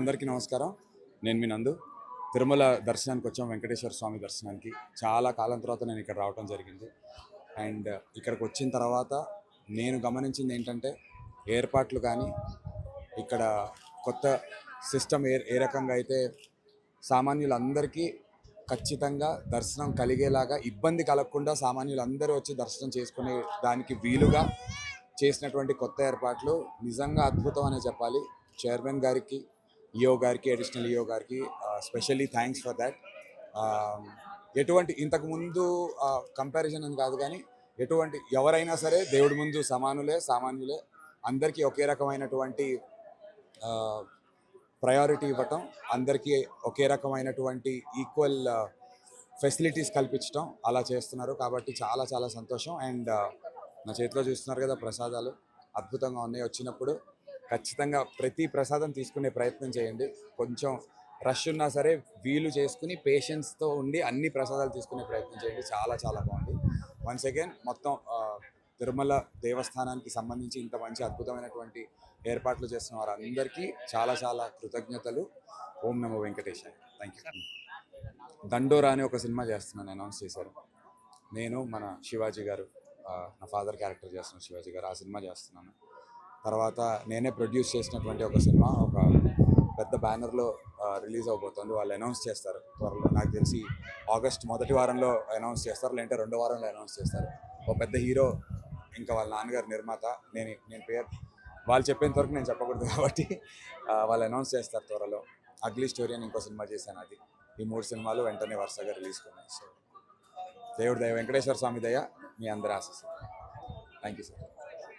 అందరికీ నమస్కారం. నేను మీ నందు. తిరుమల దర్శనానికి వచ్చాం, వెంకటేశ్వర స్వామి దర్శనానికి. చాలా కాలం తర్వాత నేను ఇక్కడ రావడం జరిగింది. అండ్ ఇక్కడికి వచ్చిన తర్వాత నేను గమనించింది ఏంటంటే, ఏర్పాట్లు కానీ, ఇక్కడ కొత్త సిస్టమ్ ఏ రకంగా అయితే సామాన్యులందరికీ ఖచ్చితంగా దర్శనం కలిగేలాగా, ఇబ్బంది కలగకుండా సామాన్యులందరూ వచ్చి దర్శనం చేసుకునే దానికి వీలుగా చేసినటువంటి కొత్త ఏర్పాట్లు నిజంగా అద్భుతం అనే చెప్పాలి. చైర్మన్ గారికి, ఈఓ గారికి, అడిషనల్ ఈఓ గారికి స్పెషల్లీ థ్యాంక్స్ ఫర్ దాట్. ఎటువంటి ఇంతకుముందు కంపారిజన్ అని కాదు, కానీ ఎటువంటి ఎవరైనా సరే దేవుడి ముందు సమానులే, సామాన్యులే. అందరికీ ఒకే రకమైనటువంటి ప్రయారిటీ ఇవ్వటం, అందరికీ ఒకే రకమైనటువంటి ఈక్వల్ ఫెసిలిటీస్ కల్పించడం అలా చేస్తున్నారు. కాబట్టి చాలా చాలా సంతోషం. అండ్ నా చేతిలో చూస్తున్నారు కదా ప్రసాదాలు, అద్భుతంగా ఉన్నాయి. వచ్చినప్పుడు ఖచ్చితంగా ప్రతి ప్రసాదం తీసుకునే ప్రయత్నం చేయండి. కొంచెం రష్ ఉన్నా సరే వీలు చేసుకుని పేషెన్స్తో ఉండి అన్ని ప్రసాదాలు తీసుకునే ప్రయత్నం చేయండి. చాలా చాలా బాగుంది. వన్స్ అగైన్ మొత్తం తిరుమల దేవస్థానానికి సంబంధించి ఇంత మంచి అద్భుతమైనటువంటి ఏర్పాట్లు చేస్తున్న వారందరికీ చాలా చాలా కృతజ్ఞతలు. ఓం నమో వెంకటేశాయ. Thank you. దండోరా అని ఒక సినిమా చేస్తున్నాను, అనౌన్స్ చేశారు. నేను మన శివాజీ గారు, నా ఫాదర్ క్యారెక్టర్ చేస్తున్న శివాజీ గారు, ఆ సినిమా చేస్తున్నాను. తర్వాత నేనే ప్రొడ్యూస్ చేసినటువంటి ఒక సినిమా ఒక పెద్ద బ్యానర్లో రిలీజ్ అవబోతుంది. వాళ్ళు అనౌన్స్ చేస్తారు త్వరలో. నాకు తెలిసి ఆగస్ట్ మొదటి వారంలో అనౌన్స్ చేస్తారు, లేదంటే రెండో వారంలో అనౌన్స్ చేస్తారు. ఒక పెద్ద హీరో, ఇంకా వాళ్ళ నాన్నగారు నిర్మాత. నేను పేరు వాళ్ళు చెప్పేంత వరకు నేను చెప్పకూడదు కాబట్టి వాళ్ళు అనౌన్స్ చేస్తారు త్వరలో. అగ్లీ స్టోరీ అని ఇంకో సినిమా చేశాను. అది ఈ 3 సినిమాలు వెంటనే వరుసగా రిలీజ్ కొన్నాయి. సో దేవుడి దయ, వెంకటేశ్వర స్వామి దయ, మీ అందరి ఆశీస్సులు. Thank you sir.